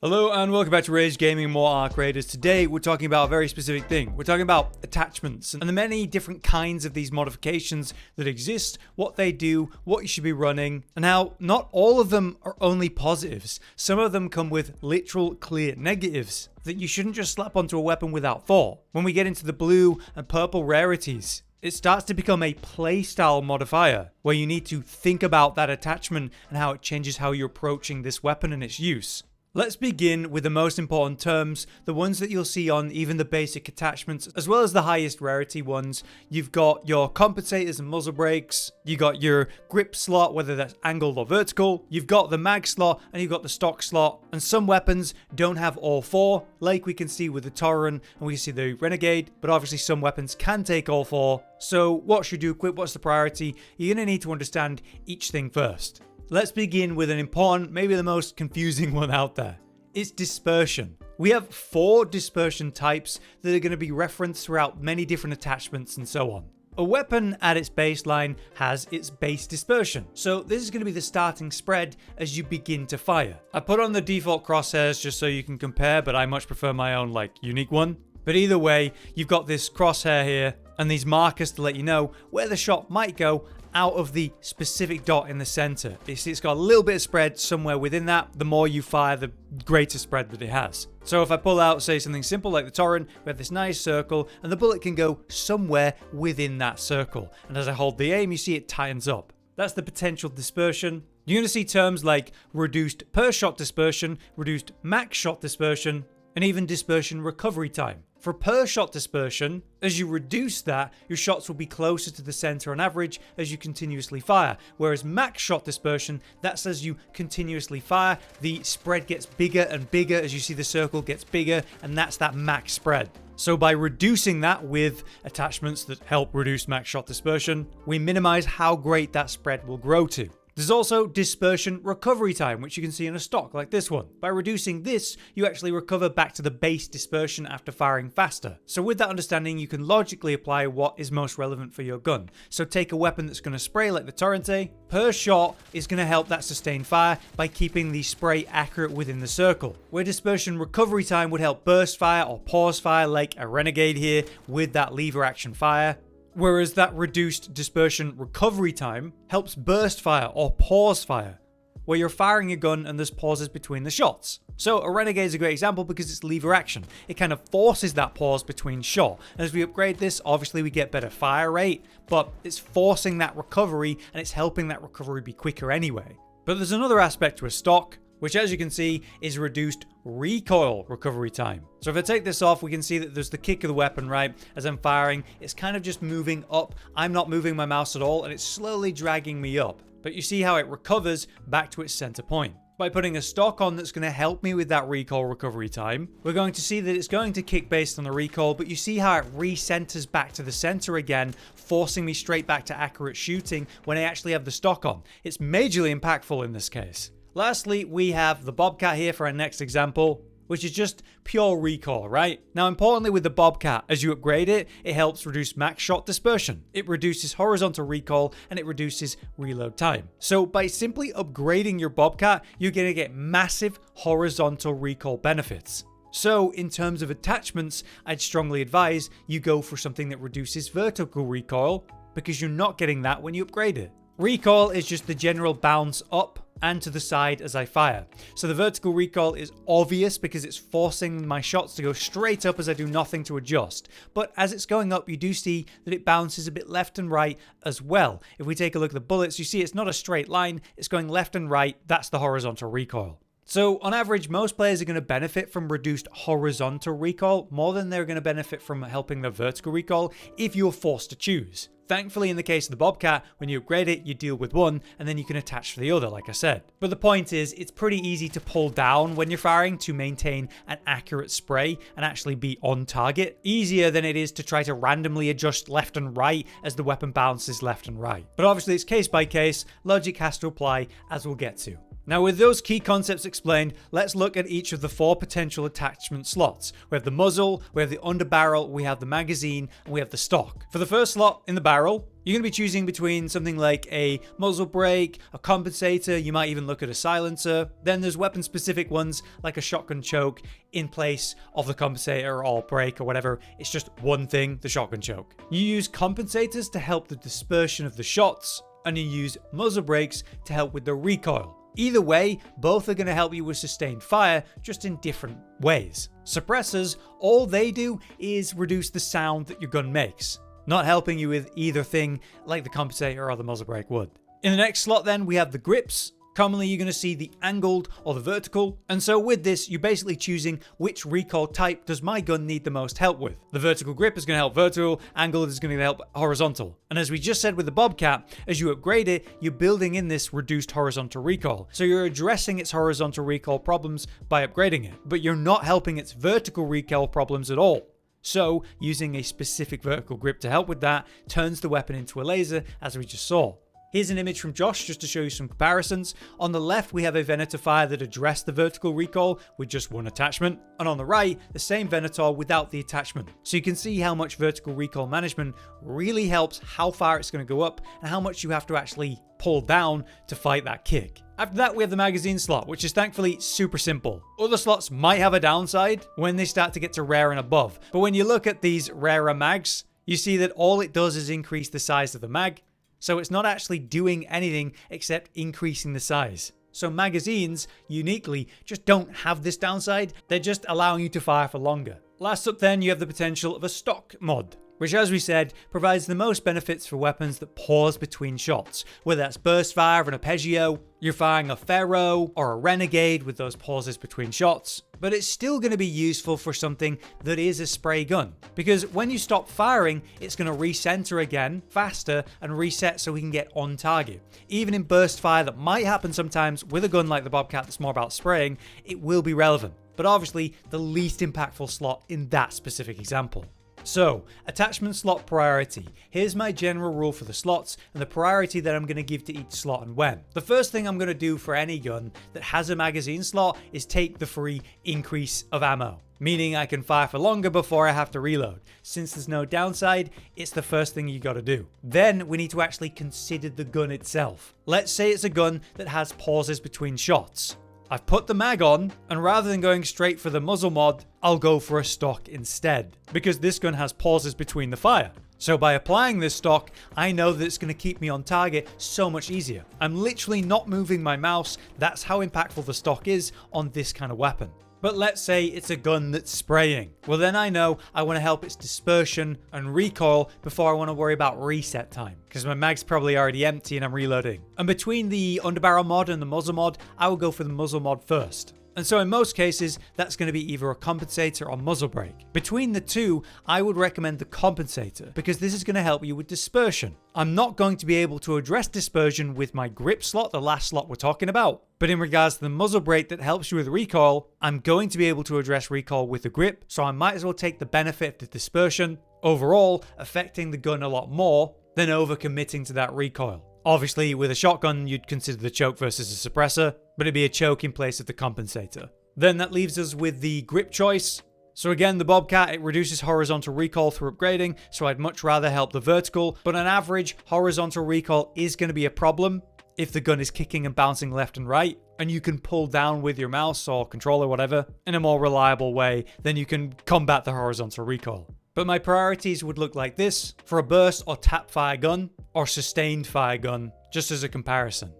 Hello and welcome back to Rage Gaming, more Arc Raiders. Today we're talking about a very specific thing. We're talking about attachments and the many different kinds of these modifications that exist, what they do, what you should be running, and how not all of them are only positives. Some of them come with literal clear negatives that you shouldn't just slap onto a weapon without thought. When we get into the blue and purple rarities, it starts to become a playstyle modifier where you need to think about that attachment and how it changes how you're approaching this weapon and its use. Let's begin with the most important terms, the ones that you'll see on even the basic attachments, as well as the highest rarity ones. You've got your compensators and muzzle brakes, you got your grip slot, whether that's angled or vertical, you've got the mag slot, and you've got the stock slot. And some weapons don't have all four, like we can see with the torrente and we can see the renegade, but obviously some weapons can take all four. So what should you equip? What's the priority? You're going to need to understand each thing first. Let's begin with an important, maybe the most confusing one out there. It's dispersion. We have 4 dispersion types that are going to be referenced throughout many different attachments and so on. A weapon at its baseline has its base dispersion, so this is going to be the starting spread as you begin to fire. I put on the default crosshairs just so you can compare, but I much prefer my own unique one. But either way, you've got this crosshair here and these markers to let you know where the shot might go out of the specific dot in the center. You see it's got a little bit of spread somewhere within that. The more you fire, the greater spread that it has. So if I pull out, say, something simple like the torrente, we have this nice circle and the bullet can go somewhere within that circle. And as I hold the aim, you see it tightens up. That's the potential dispersion. You're going to see terms like reduced per shot dispersion, reduced max shot dispersion, and even dispersion recovery time. For per shot dispersion, as you reduce that, your shots will be closer to the center on average as you continuously fire. Whereas max shot dispersion, that's as you continuously fire, the spread gets bigger and bigger as you see the circle gets bigger, and that's that max spread. So by reducing that with attachments that help reduce max shot dispersion, we minimize how great that spread will grow to. There's also dispersion recovery time, which you can see in a stock like this one. By reducing this, you actually recover back to the base dispersion after firing faster. So with that understanding, you can logically apply what is most relevant for your gun. So take a weapon that's going to spray like the torrente. Per shot is going to help that sustained fire by keeping the spray accurate within the circle. Where dispersion recovery time would help burst fire or pause fire like a renegade here with that lever action fire. Whereas that reduced dispersion recovery time helps burst fire or pause fire, where you're firing a gun and there's pauses between the shots. So a renegade is a great example because it's lever action. It kind of forces that pause between shot. And as we upgrade this, obviously we get better fire rate, but it's forcing that recovery and it's helping that recovery be quicker anyway. But there's another aspect to a stock, which as you can see is reduced recoil recovery time. So if I take this off, we can see that there's the kick of the weapon, right? As I'm firing, it's kind of just moving up. I'm not moving my mouse at all and it's slowly dragging me up. But you see how it recovers back to its center point. By putting a stock on that's going to help me with that recoil recovery time, we're going to see that it's going to kick based on the recoil, but you see how it recenters back to the center again, forcing me straight back to accurate shooting when I actually have the stock on. It's majorly impactful in this case. Lastly, we have the bobcat here for our next example, which is just pure recoil, right? Now, importantly with the bobcat, as you upgrade it, it helps reduce max shot dispersion. It reduces horizontal recoil and it reduces reload time. So by simply upgrading your bobcat, you're going to get massive horizontal recoil benefits. So in terms of attachments, I'd strongly advise you go for something that reduces vertical recoil because you're not getting that when you upgrade it. Recoil is just the general bounce up and to the side as I fire. So the vertical recoil is obvious because it's forcing my shots to go straight up as I do nothing to adjust. But as it's going up, you do see that it bounces a bit left and right as well. If we take a look at the bullets, you see it's not a straight line, it's going left and right. That's the horizontal recoil. So on average, most players are going to benefit from reduced horizontal recoil more than they're going to benefit from helping the vertical recoil if you're forced to choose. Thankfully, in the case of the bobcat, when you upgrade it, you deal with one and then you can attach to the other, like I said. But the point is, it's pretty easy to pull down when you're firing to maintain an accurate spray and actually be on target. Easier than it is to try to randomly adjust left and right as the weapon bounces left and right. But obviously it's case by case, logic has to apply as we'll get to. Now with those key concepts explained, let's look at each of the 4 potential attachment slots. We have the muzzle, we have the underbarrel, we have the magazine, and we have the stock. For the first slot in the barrel, you're going to be choosing between something like a muzzle brake, a compensator, you might even look at a silencer. Then there's weapon-specific ones like a shotgun choke in place of the compensator or brake or whatever. It's just one thing, the shotgun choke. You use compensators to help the dispersion of the shots, and you use muzzle brakes to help with the recoil. Either way, both are going to help you with sustained fire, just in different ways. Suppressors, all they do is reduce the sound that your gun makes, not helping you with either thing like the compensator or the muzzle brake would. In the next slot then, we have the grips. Commonly you're going to see the angled or the vertical, and so with this you're basically choosing which recoil type does my gun need the most help with. The vertical grip is going to help vertical, angled is going to help horizontal. And as we just said with the Bobcat, as you upgrade it, you're building in this reduced horizontal recoil. So you're addressing its horizontal recoil problems by upgrading it, but you're not helping its vertical recoil problems at all. So using a specific vertical grip to help with that turns the weapon into a laser, as we just saw. Here's an image from Josh just to show you some comparisons. On the left, we have a venator fire that addressed the vertical recoil with just one attachment. And on the right, the same venator without the attachment. So you can see how much vertical recoil management really helps how far it's going to go up and how much you have to actually pull down to fight that kick. After that, we have the magazine slot, which is thankfully super simple. Other slots might have a downside when they start to get to rare and above. But when you look at these rarer mags, you see that all it does is increase the size of the mag. So it's not actually doing anything except increasing the size. So magazines, uniquely, just don't have this downside. They're just allowing you to fire for longer. Last up then, you have the potential of a stock mod, which, as we said, provides the most benefits for weapons that pause between shots. Whether that's burst fire of an arpeggio, you're firing a ferro, or a renegade with those pauses between shots. But it's still going to be useful for something that is a spray gun. Because when you stop firing, it's going to recenter again, faster, and reset so we can get on target. Even in burst fire that might happen sometimes with a gun like the Bobcat that's more about spraying, it will be relevant. But obviously, the least impactful slot in that specific example. So, attachment slot priority. Here's my general rule for the slots and the priority that I'm going to give to each slot and when. The first thing I'm going to do for any gun that has a magazine slot is take the free increase of ammo. Meaning I can fire for longer before I have to reload. Since there's no downside, it's the first thing you gotta do. Then we need to actually consider the gun itself. Let's say it's a gun that has pauses between shots. I've put the mag on, and rather than going straight for the muzzle mod, I'll go for a stock instead, because this gun has pauses between the fire. So by applying this stock, I know that it's going to keep me on target so much easier. I'm literally not moving my mouse. That's how impactful the stock is on this kind of weapon. But let's say it's a gun that's spraying. Well, then I know I want to help its dispersion and recoil before I want to worry about reset time, because my mag's probably already empty and I'm reloading. And between the underbarrel mod and the muzzle mod, I will go for the muzzle mod first. And so in most cases, that's going to be either a compensator or muzzle brake. Between the two, I would recommend the compensator, because this is going to help you with dispersion. I'm not going to be able to address dispersion with my grip slot, the last slot we're talking about. But in regards to the muzzle brake that helps you with recoil, I'm going to be able to address recoil with the grip, so I might as well take the benefit of the dispersion, overall affecting the gun a lot more than overcommitting to that recoil. Obviously, with a shotgun, you'd consider the choke versus a suppressor, but it'd be a choke in place of the compensator. Then that leaves us with the grip choice. So again, the Bobcat, it reduces horizontal recoil through upgrading, so I'd much rather help the vertical, but on average, horizontal recoil is going to be a problem if the gun is kicking and bouncing left and right, and you can pull down with your mouse or controller, whatever, in a more reliable way, then you can combat the horizontal recoil. But my priorities would look like this for a burst or tap fire gun or sustained fire gun, just as a comparison.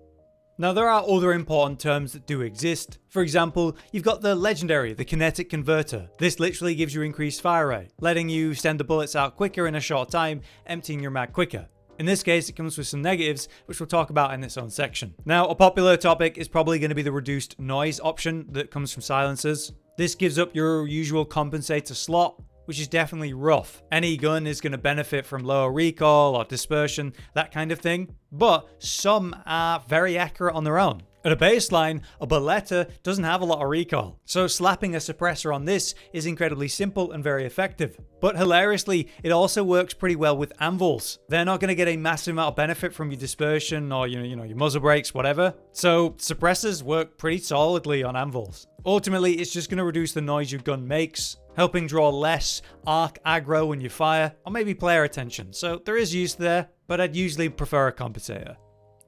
Now there are other important terms that do exist. For example, you've got the legendary, the kinetic converter. This literally gives you increased fire rate, letting you send the bullets out quicker in a short time, emptying your mag quicker. In this case, it comes with some negatives, which we'll talk about in its own section. Now, a popular topic is probably going to be the reduced noise option that comes from silencers. This gives up your usual compensator slot, which is definitely rough. Any gun is going to benefit from lower recoil or dispersion, that kind of thing, but some are very accurate on their own. At a baseline, a burletta doesn't have a lot of recoil, so slapping a suppressor on this is incredibly simple and very effective. But hilariously, it also works pretty well with anvils. They're not going to get a massive amount of benefit from your dispersion or your muzzle brakes, whatever. So suppressors work pretty solidly on anvils. Ultimately, it's just going to reduce the noise your gun makes, helping draw less arc aggro when you fire, or maybe player attention. So there is use there, but I'd usually prefer a compensator.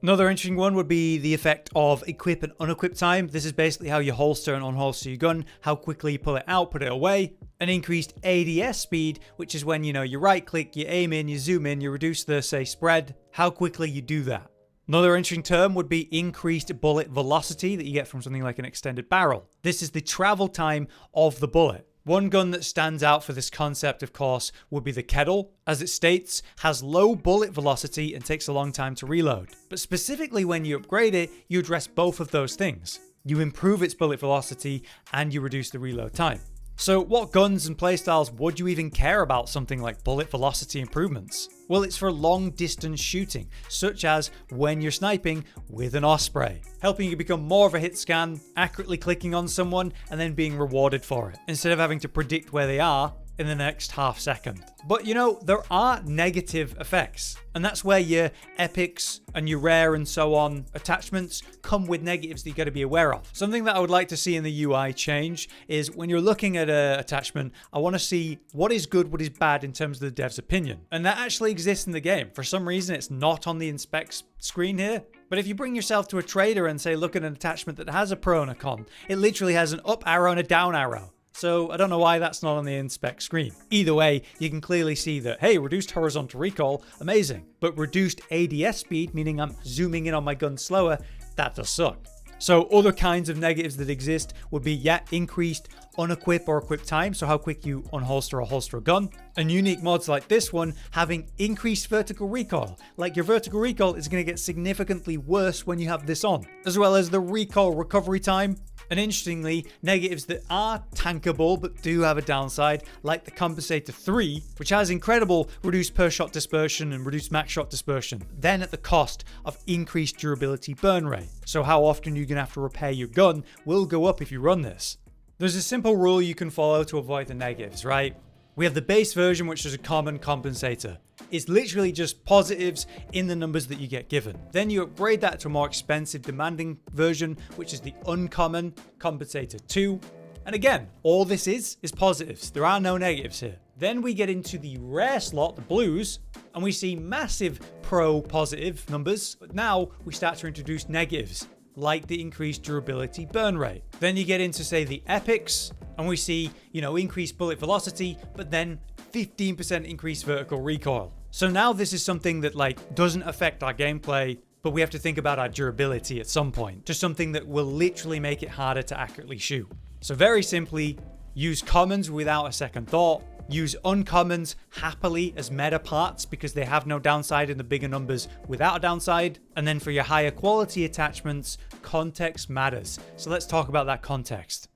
Another interesting one would be the effect of equip and unequip time. This is basically how you holster and unholster your gun, how quickly you pull it out, put it away. An increased ADS speed, which is when, you right click, you aim in, you zoom in, you reduce the, say, spread, how quickly you do that. Another interesting term would be increased bullet velocity that you get from something like an extended barrel. This is the travel time of the bullet. One gun that stands out for this concept, of course, would be the kettle. As it states, has low bullet velocity and takes a long time to reload. But specifically when you upgrade it, you address both of those things. You improve its bullet velocity and you reduce the reload time. So what guns and playstyles would you even care about something like bullet velocity improvements? Well, it's for long distance shooting, such as when you're sniping with an osprey, helping you become more of a hit scan, accurately clicking on someone and then being rewarded for it, instead of having to predict where they are in the next half second. But there are negative effects, and that's where your epics and your rare and so on attachments come with negatives that you got to be aware of. Something that I would like to see in the UI change is when you're looking at an attachment, I want to see what is good, what is bad in terms of the dev's opinion. And that actually exists in the game. For some reason, it's not on the inspect screen here. But if you bring yourself to a trader and say, look at an attachment that has a pro and a con, it literally has an up arrow and a down arrow. So I don't know why that's not on the inspect screen. Either way, you can clearly see that, hey, reduced horizontal recoil, amazing. But reduced ADS speed, meaning I'm zooming in on my gun slower, that does suck. So other kinds of negatives that exist would be, increased unequip or equip time, so how quick you unholster or holster a gun. And unique mods like this one having increased vertical recoil. Like your vertical recoil is going to get significantly worse when you have this on. As well as the recoil recovery time. And interestingly, negatives that are tankable but do have a downside, like the Compensator 3, which has incredible reduced per shot dispersion and reduced max shot dispersion, then at the cost of increased durability burn rate. So how often you're going to have to repair your gun will go up if you run this. There's a simple rule you can follow to avoid the negatives, right? We have the base version, which is a common compensator. It's literally just positives in the numbers that you get given. Then you upgrade that to a more expensive, demanding version, which is the uncommon compensator 2. And again, all this is positives. There are no negatives here. Then we get into the rare slot, the blues, and we see massive pro positive numbers. But now we start to introduce negatives, like the increased durability burn rate. Then you get into, say, the epics, and we see, increased bullet velocity, but then 15% increased vertical recoil. So now this is something that doesn't affect our gameplay, but we have to think about our durability at some point. Just something that will literally make it harder to accurately shoot. So very simply, use commons without a second thought. Use uncommons happily as meta parts because they have no downside in the bigger numbers without a downside. And then for your higher quality attachments, context matters. So let's talk about that context.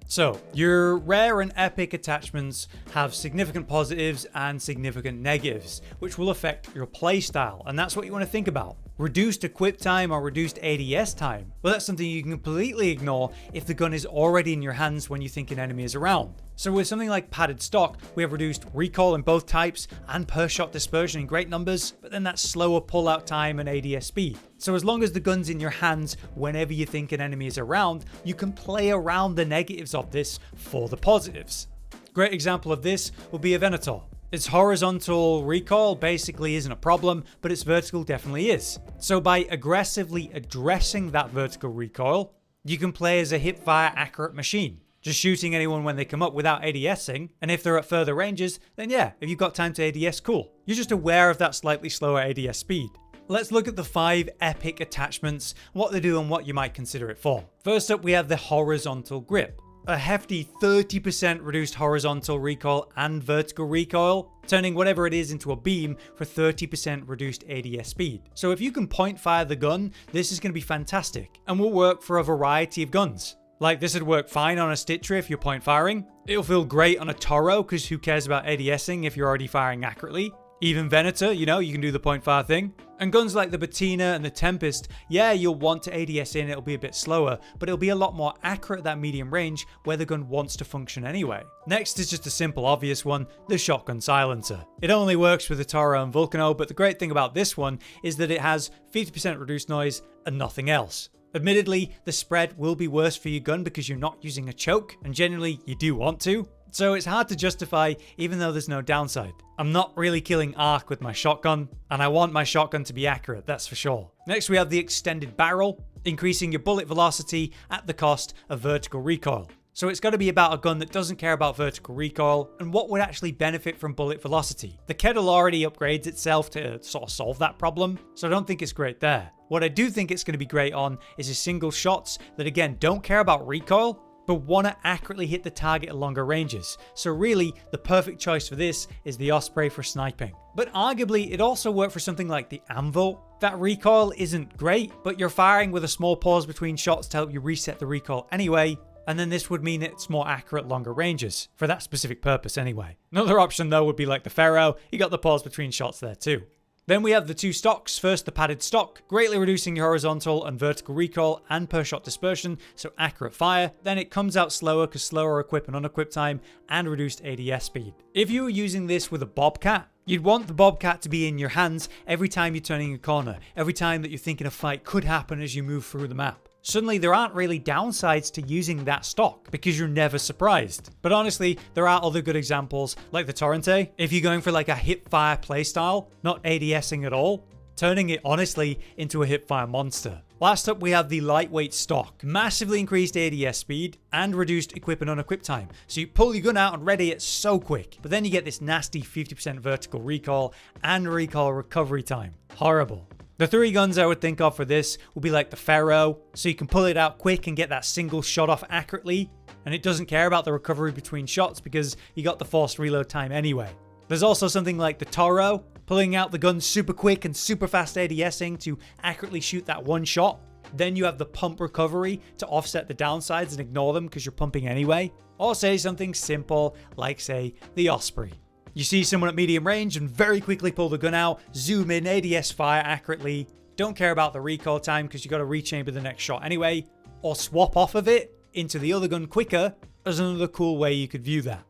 So your rare and epic attachments have significant positives and significant negatives, which will affect your playstyle. And that's what you want to think about. Reduced equip time or reduced ADS time. Well, that's something you can completely ignore if the gun is already in your hands when you think an enemy is around. So with something like padded stock, we have reduced recoil in both types and per shot dispersion in great numbers, but then that's slower pullout time and ADS speed. So as long as the gun's in your hands whenever you think an enemy is around, you can play around the negatives of this for the positives. Great example of this would be a venator. Its horizontal recoil basically isn't a problem, but its vertical definitely is. So by aggressively addressing that vertical recoil, you can play as a hip-fire accurate machine, just shooting anyone when they come up without ADSing, and if they're at further ranges, then if you've got time to ADS, cool. You're just aware of that slightly slower ADS speed. Let's look at the 5 epic attachments, what they do and what you might consider it for. First up, we have the horizontal grip. A hefty 30% reduced horizontal recoil and vertical recoil, turning whatever it is into a beam for 30% reduced ADS speed. So if you can point fire the gun, this is going to be fantastic and will work for a variety of guns. Like this would work fine on a sticher if you're point firing. It'll feel great on a toro because who cares about ADSing if you're already firing accurately. Even venator, you know, you can do the point fire thing. And guns like the bettina and the tempest, yeah, you'll want to ADS in, it'll be a bit slower, but it'll be a lot more accurate at that medium range where the gun wants to function anyway. Next is just a simple obvious one, the shotgun silencer. It only works with the Toro and Vulcano, but the great thing about this one is that it has 50% reduced noise and nothing else. Admittedly, the spread will be worse for your gun because you're not using a choke, and generally you do want to. So it's hard to justify even though there's no downside. I'm not really killing arc with my shotgun, and I want my shotgun to be accurate, that's for sure. Next we have the extended barrel, increasing your bullet velocity at the cost of vertical recoil. So it's got to be about a gun that doesn't care about vertical recoil and what would actually benefit from bullet velocity. The kettle already upgrades itself to sort of solve that problem, so I don't think it's great there. What I do think it's going to be great on is a single shots that again don't care about recoil, but want to accurately hit the target at longer ranges. So really, the perfect choice for this is the Osprey for sniping. But arguably, it also worked for something like the Anvil. That recoil isn't great, but you're firing with a small pause between shots to help you reset the recoil anyway, and then this would mean it's more accurate longer ranges, for that specific purpose anyway. Another option though would be like the ferro, you got the pause between shots there too. Then we have the two stocks. First, the padded stock, greatly reducing your horizontal and vertical recoil and per shot dispersion, so accurate fire. Then it comes out slower because slower equip and unequip time and reduced ADS speed. If you were using this with a bobcat, you'd want the bobcat to be in your hands every time you're turning a corner, every time that you're thinking a fight could happen as you move through the map. Suddenly there aren't really downsides to using that stock because you're never surprised. But honestly, there are other good examples like the torrente. If you're going for like a hip fire playstyle, not ADSing at all, turning it honestly into a hip fire monster. Last up we have the lightweight stock. Massively increased ADS speed and reduced equip and unequip time. So you pull your gun out and ready it so quick. But then you get this nasty 50% vertical recoil and recoil recovery time. Horrible. The three guns I would think of for this would be like the ferro, so you can pull it out quick and get that single shot off accurately, and it doesn't care about the recovery between shots because you got the forced reload time anyway. There's also something like the toro, pulling out the gun super quick and super fast ADSing to accurately shoot that one shot. Then you have the pump recovery to offset the downsides and ignore them because you're pumping anyway. Or say something simple like say the osprey. You see someone at medium range and very quickly pull the gun out, zoom in, ADS fire accurately, don't care about the recoil time because you got to rechamber the next shot anyway, or swap off of it into the other gun quicker as another cool way you could view that.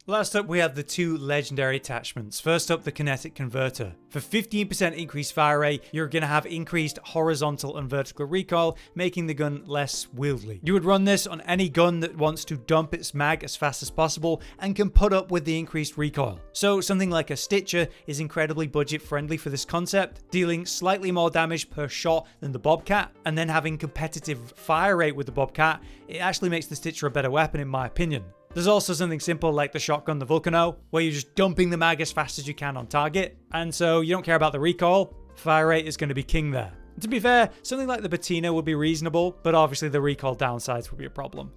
Last up we have the two legendary attachments. First up, the kinetic converter. For 15% increased fire rate, you're going to have increased horizontal and vertical recoil, making the gun less wieldy. You would run this on any gun that wants to dump its mag as fast as possible and can put up with the increased recoil. So something like a sticher is incredibly budget friendly for this concept, dealing slightly more damage per shot than the bobcat, and then having competitive fire rate with the bobcat. It actually makes the sticher a better weapon in my opinion. There's also something simple like the shotgun, the Vulcano, where you're just dumping the mag as fast as you can on target, and so you don't care about the recoil. Fire rate is going to be king there. And to be fair, something like the bettina would be reasonable, but obviously the recoil downsides would be a problem.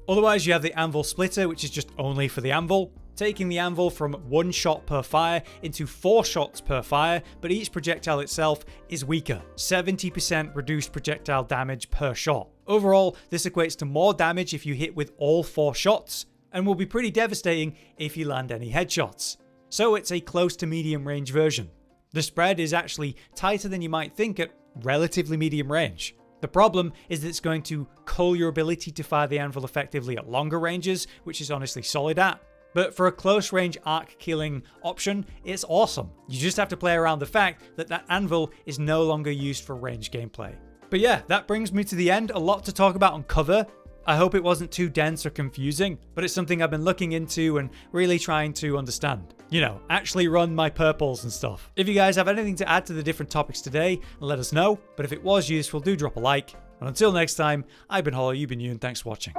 Otherwise, you have the anvil splitter, which is just only for the anvil, taking the anvil from 1 shot per fire into 4 shots per fire, but each projectile itself is weaker. 70% reduced projectile damage per shot. Overall, this equates to more damage if you hit with all 4 shots, and will be pretty devastating if you land any headshots. So it's a close to medium range version. The spread is actually tighter than you might think at relatively medium range. The problem is that it's going to cull your ability to fire the anvil effectively at longer ranges, which is honestly solid at. But for a close range arc killing option, it's awesome. You just have to play around the fact that that anvil is no longer used for range gameplay. But yeah, that brings me to the end. A lot to talk about on cover. I hope it wasn't too dense or confusing, but it's something I've been looking into and really trying to understand. You know, actually run my purples and stuff. If you guys have anything to add to the different topics today, let us know. But if it was useful, do drop a like. And until next time, I've been Hollow, you've been you, and thanks for watching.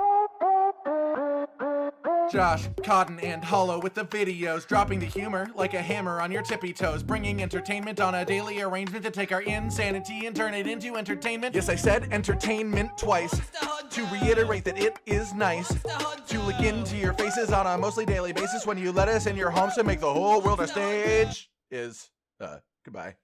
Josh, Cotton, and Hollow with the videos, dropping the humor like a hammer on your tippy toes, bringing entertainment on a daily arrangement to take our insanity and turn it into entertainment. Yes, I said entertainment twice, to reiterate that it is nice to look into your faces on a mostly daily basis when you let us in your homes to make the whole world a stage. Goodbye.